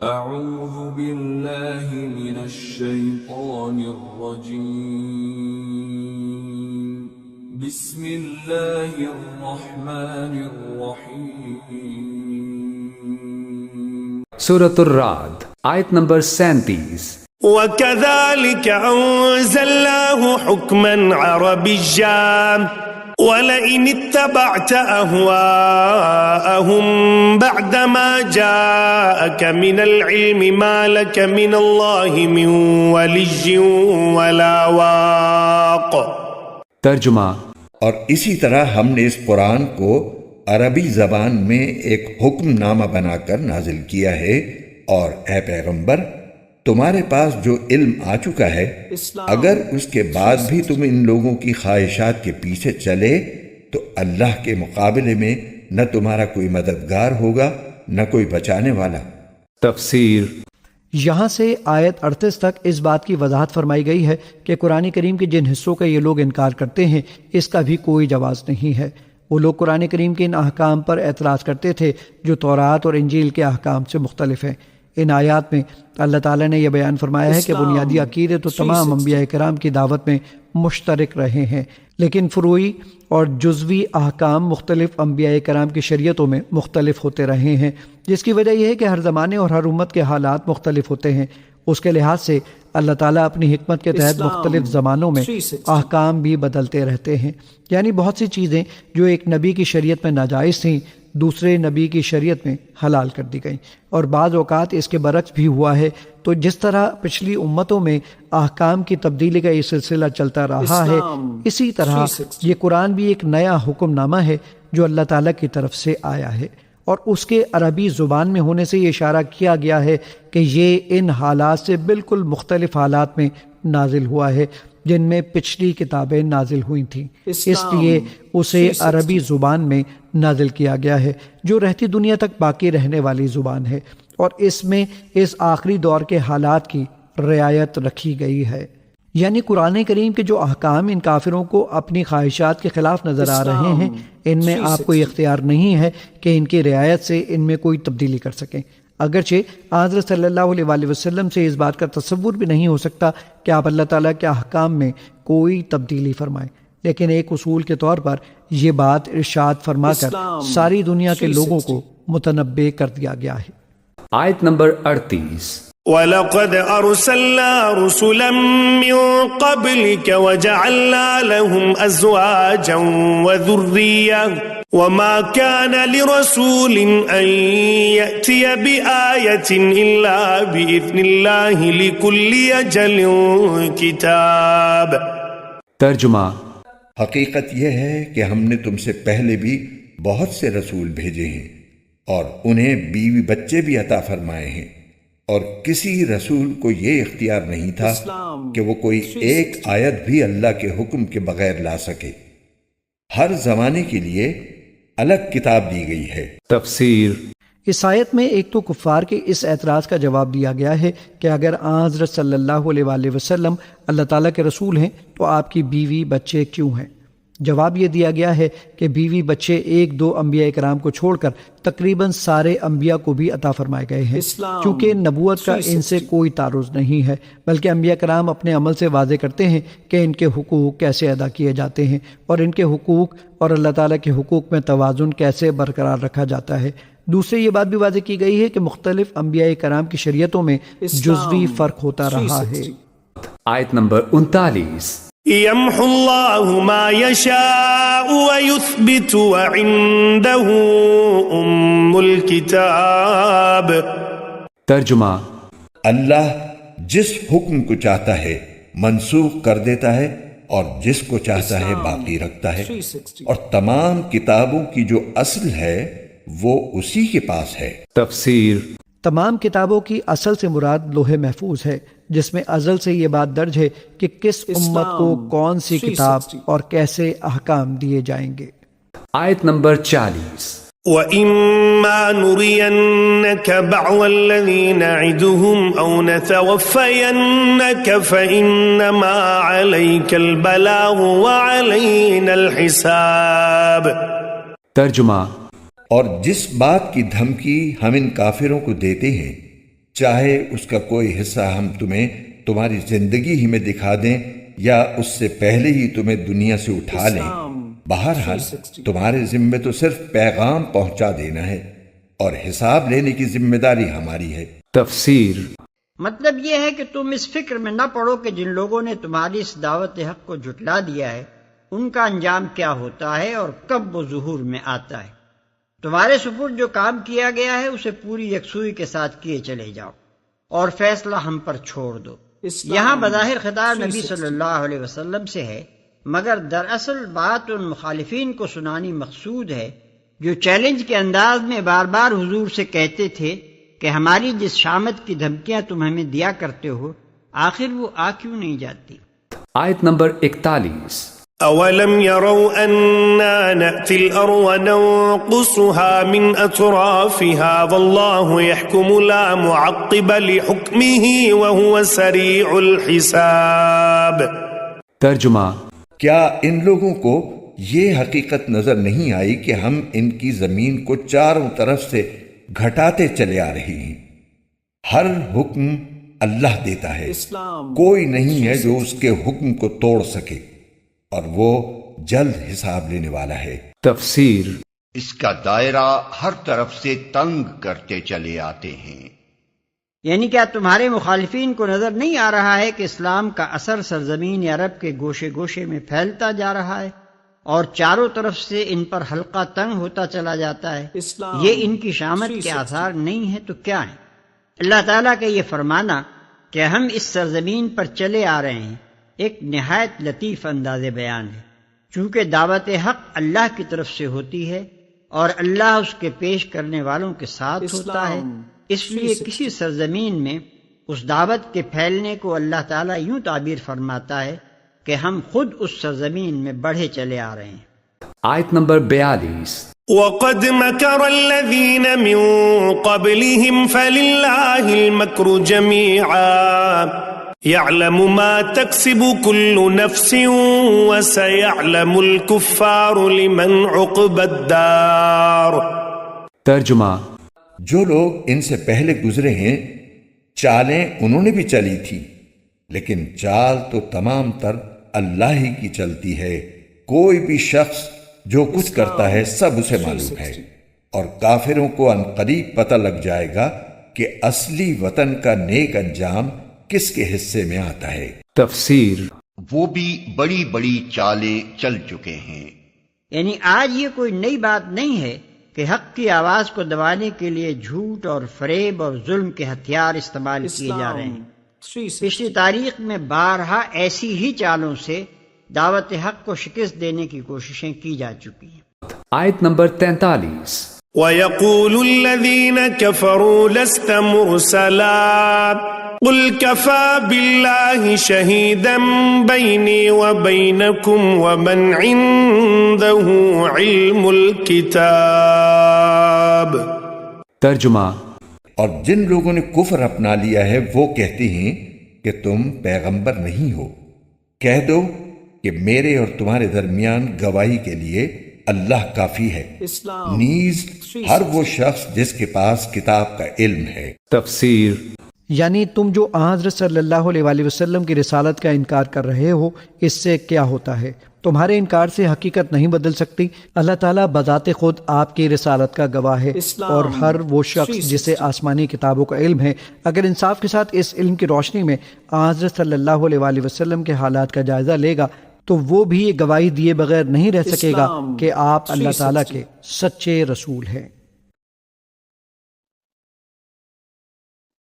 أعوذ بالله من الشيطان الرجيم بسم الله الرحمن الرحيم سورة الرعد آیت نمبر 37۔ وَكَذَلِكَ أَنزَلْنَاهُ حُكْمًا عَرَبِيًّا وَلَئِنِ اتَّبَعْتَ أَهْوَاءَهُمْ بَعْدَمَا جَاءَكَ مِنَ الْعِلْمِ مَا لَكَ مِنَ اللَّهِ مِنْ وَلِيٍّ وَلَا وَاقٍ۔ ترجمہ۔ اور اسی طرح ہم نے اس قرآن کو عربی زبان میں ایک حکم نامہ بنا کر نازل کیا ہے، اور اے پیغمبر تمہارے پاس جو علم آ چکا ہے، اگر اس کے بعد بھی تم ان لوگوں کی خواہشات کے پیچھے چلے تو اللہ کے مقابلے میں نہ تمہارا کوئی مددگار ہوگا نہ کوئی بچانے والا۔ تفسیر۔ یہاں سے آیت 38 تک اس بات کی وضاحت فرمائی گئی ہے کہ قرآن کریم کے جن حصوں کا یہ لوگ انکار کرتے ہیں اس کا بھی کوئی جواز نہیں ہے۔ وہ لوگ قرآن کریم کے ان احکام پر اعتراض کرتے تھے جو تورات اور انجیل کے احکام سے مختلف ہیں۔ ان آیات میں اللہ تعالیٰ نے یہ بیان فرمایا ہے کہ بنیادی عقیدے تو تمام انبیاء کرام کی دعوت میں مشترک رہے ہیں، لیکن فروعی اور جزوی احکام مختلف انبیاء کرام کی شریعتوں میں مختلف ہوتے رہے ہیں، جس کی وجہ یہ ہے کہ ہر زمانے اور ہر امت کے حالات مختلف ہوتے ہیں۔ اس کے لحاظ سے اللہ تعالیٰ اپنی حکمت کے تحت مختلف زمانوں میں احکام بھی بدلتے رہتے ہیں، یعنی بہت سی چیزیں جو ایک نبی کی شریعت میں ناجائز تھیں دوسرے نبی کی شریعت میں حلال کر دی گئیں، اور بعض اوقات اس کے برعکس بھی ہوا ہے۔ تو جس طرح پچھلی امتوں میں احکام کی تبدیلی کا یہ سلسلہ چلتا رہا ہے، اسی طرح یہ قرآن بھی ایک نیا حکم نامہ ہے جو اللہ تعالیٰ کی طرف سے آیا ہے، اور اس کے عربی زبان میں ہونے سے یہ اشارہ کیا گیا ہے کہ یہ ان حالات سے بالکل مختلف حالات میں نازل ہوا ہے جن میں پچھلی کتابیں نازل ہوئی تھیں، اس لیے اسے عربی زبان میں نازل کیا گیا ہے جو رہتی دنیا تک باقی رہنے والی زبان ہے، اور اس میں اس آخری دور کے حالات کی رعایت رکھی گئی ہے۔ یعنی قرآن کریم کے جو احکام ان کافروں کو اپنی خواہشات کے خلاف نظر آ رہے ہیں، ان میں آپ کو اختیار نہیں ہے کہ ان کی رعایت سے ان میں کوئی تبدیلی کر سکیں، اگرچہ حضرت صلی اللہ علیہ وآلہ وسلم سے اس بات کا تصور بھی نہیں ہو سکتا کہ آپ اللہ تعالیٰ کے احکام میں کوئی تبدیلی فرمائیں، لیکن ایک اصول کے طور پر یہ بات ارشاد فرما کر ساری دنیا کے لوگوں کو متنبع کر دیا گیا ہے۔ آیت نمبر 38۔ وَلَقَدْ أَرْسَلْنَا رُسُلًا مِّن قَبْلِكَ وَجَعَلْنَا لَهُمْ أَزْوَاجًا وَذُرِّيَّةً وَمَا كَانَ لِرَسُولٍ أَن يَأْتِيَ بِآيَةٍ إِلَّا بِإِذْنِ اللَّهِ لِكُلِّ أَجَلٍ كِتَابٌ۔ ترجمہ۔ حقیقت یہ ہے کہ ہم نے تم سے پہلے بھی بہت سے رسول بھیجے ہیں اور انہیں بیوی بچے بھی عطا فرمائے ہیں، اور کسی رسول کو یہ اختیار نہیں تھا کہ وہ کوئی ایک آیت بھی اللہ کے حکم کے بغیر لا سکے۔ ہر زمانے کے لیے الگ کتاب دی گئی ہے۔ تفسیر۔ اس آیت میں ایک تو کفار کے اس اعتراض کا جواب دیا گیا ہے کہ اگر حضرت صلی اللہ علیہ وآلہ وسلم اللہ تعالیٰ کے رسول ہیں تو آپ کی بیوی بچے کیوں ہیں؟ جواب یہ دیا گیا ہے کہ بیوی بچے ایک دو انبیاء کرام کو چھوڑ کر تقریباً سارے انبیاء کو بھی عطا فرمائے گئے ہیں، کیونکہ نبوت کا ان سے کوئی تعارض نہیں ہے، بلکہ انبیاء کرام اپنے عمل سے واضح کرتے ہیں کہ ان کے حقوق کیسے ادا کیے جاتے ہیں اور ان کے حقوق اور اللہ تعالیٰ کے حقوق میں توازن کیسے برقرار رکھا جاتا ہے۔ دوسرے یہ بات بھی واضح کی گئی ہے کہ مختلف انبیاء کرام کی شریعتوں میں جزوی فرق ہوتا رہا ہے۔ آیت نمبر 39۔ يَمْحُو اللَّهُ مَا يَشَاءُ وَيُثْبِتُ وَعِندَهُ أُمُّ الْكِتَابِ۔ ترجمہ۔ اللہ جس حکم کو چاہتا ہے منسوخ کر دیتا ہے اور جس کو چاہتا ہے باقی رکھتا ہے، اور تمام کتابوں کی جو اصل ہے وہ اسی کے پاس ہے۔ تفسیر۔ تمام کتابوں کی اصل سے مراد لوح محفوظ ہے، جس میں ازل سے یہ بات درج ہے کہ کس امت کو کون سی کتاب اور کیسے احکام دیے جائیں گے۔ آیت نمبر 40۔ وَإِمَّا نُرِيَنَّكَ بَعْضَ الَّذِي نَعِدُهُمْ أَوْ نَتَوَفَّيَنَّكَ فَإِنَّمَا عَلَيْكَ الْبَلَاغُ وَعَلَيْنَا الْحِسَابُ۔ ترجمہ۔ اور جس بات کی دھمکی ہم ان کافروں کو دیتے ہیں چاہے اس کا کوئی حصہ ہم تمہیں تمہاری زندگی ہی میں دکھا دیں یا اس سے پہلے ہی تمہیں دنیا سے اٹھا لیں، بہرحال تمہارے ذمے تو صرف پیغام پہنچا دینا ہے اور حساب لینے کی ذمہ داری ہماری ہے۔ تفسیر مطلب یہ ہے کہ تم اس فکر میں نہ پڑو کہ جن لوگوں نے تمہاری اس دعوت حق کو جھٹلا دیا ہے ان کا انجام کیا ہوتا ہے اور کب وہ ظہور میں آتا ہے۔ تمہارے سپرد جو کام کیا گیا ہے اسے پوری یکسوئی کے ساتھ کیے چلے جاؤ اور فیصلہ ہم پر چھوڑ دو۔ یہاں بظاہر خطاب نبی صلی اللہ علیہ وسلم سے ہے، مگر دراصل بات ان مخالفین کو سنانی مقصود ہے جو چیلنج کے انداز میں بار بار حضور سے کہتے تھے کہ ہماری جس شامت کی دھمکیاں تم ہمیں دیا کرتے ہو آخر وہ آ کیوں نہیں جاتی؟ آیت نمبر 41۔ أولم يروا أنا نأتي الأرض ننقصها من أطرافها والله يحكم لا معقب لحكمه وهو سريع الحساب۔ ترجمہ کیا ان لوگوں کو یہ حقیقت نظر نہیں آئی کہ ہم ان کی زمین کو چاروں طرف سے گھٹاتے چلے آ رہے ہیں؟ ہر حکم اللہ دیتا ہے، کوئی نہیں ہے جو اس کے حکم کو توڑ سکے، اور وہ جلد حساب لینے والا ہے۔ تفسیر اس کا دائرہ ہر طرف سے تنگ کرتے چلے آتے ہیں۔ یعنی کیا تمہارے مخالفین کو نظر نہیں آ رہا ہے کہ اسلام کا اثر سرزمین عرب کے گوشے گوشے میں پھیلتا جا رہا ہے اور چاروں طرف سے ان پر حلقہ تنگ ہوتا چلا جاتا ہے؟ یہ ان کی شامت کے آثار نہیں ہیں تو کیا ہیں؟ اللہ تعالیٰ کا یہ فرمانا کہ ہم اس سرزمین پر چلے آ رہے ہیں ایک نہایت لطیف انداز بیان ہے، چونکہ دعوت حق اللہ کی طرف سے ہوتی ہے اور اللہ اس کے پیش کرنے والوں کے ساتھ ہوتا ہے، اس لیے کسی سرزمین میں اس دعوت کے پھیلنے کو اللہ تعالیٰ یوں تعبیر فرماتا ہے کہ ہم خود اس سرزمین میں بڑھے چلے آ رہے ہیں۔ آیت نمبر 42۔ وقد مكر الذين من قبلهم فلله المكر جميعا يعلم ما تكسب كل نفس وسيعلم الكفار لمن عقبى الدار۔ ترجمہ جو لوگ ان سے پہلے گزرے ہیں چالیں انہوں نے بھی چلی تھی، لیکن چال تو تمام تر اللہ ہی کی چلتی ہے، کوئی بھی شخص جو کچھ کرتا ہے سب اسے معلوم ہے، اور کافروں کو عنقریب پتہ لگ جائے گا کہ اصلی وطن کا نیک انجام کس کے حصے میں آتا ہے۔ تفسیر وہ بھی بڑی بڑی چالیں چل چکے ہیں۔ یعنی آج یہ کوئی نئی بات نہیں ہے کہ حق کی آواز کو دبانے کے لیے جھوٹ اور فریب اور ظلم کے ہتھیار استعمال کیے جا رہے ہیں۔ پچھلی تاریخ میں بارہا ایسی ہی چالوں سے دعوت حق کو شکست دینے کی کوششیں کی جا چکی ہیں۔ آیت نمبر 43۔ وَيَقُولُ الَّذِينَ كَفَرُوا لَسْتَ مُرْسَلًا قُلْ كَفَى بِاللَّهِ شَهِيدًا بَيْنِي وَبَيْنَكُمْ وَمَنْ عِندَهُ عِلْمُ الْكِتَابِ۔ ترجمہ اور جن لوگوں نے کفر اپنا لیا ہے وہ کہتے ہیں کہ تم پیغمبر نہیں ہو، کہہ دو کہ میرے اور تمہارے درمیان گواہی کے لیے اللہ کافی ہے، نیز ہر وہ شخص جس کے پاس کتاب کا علم ہے۔ تفسیر یعنی تم جو حضرت صلی اللہ علیہ وآلہ وسلم کی رسالت کا انکار کر رہے ہو اس سے کیا ہوتا ہے؟ تمہارے انکار سے حقیقت نہیں بدل سکتی۔ اللہ تعالیٰ بذات خود آپ کی رسالت کا گواہ ہے، اور ہر وہ شخص جسے آسمانی کتابوں کا علم ہے اگر انصاف کے ساتھ اس علم کی روشنی میں حضرت صلی اللہ علیہ وآلہ وسلم کے حالات کا جائزہ لے گا تو وہ بھی یہ گواہی دیے بغیر نہیں رہ سکے گا کہ آپ اللہ تعالیٰ کے سچے رسول ہیں۔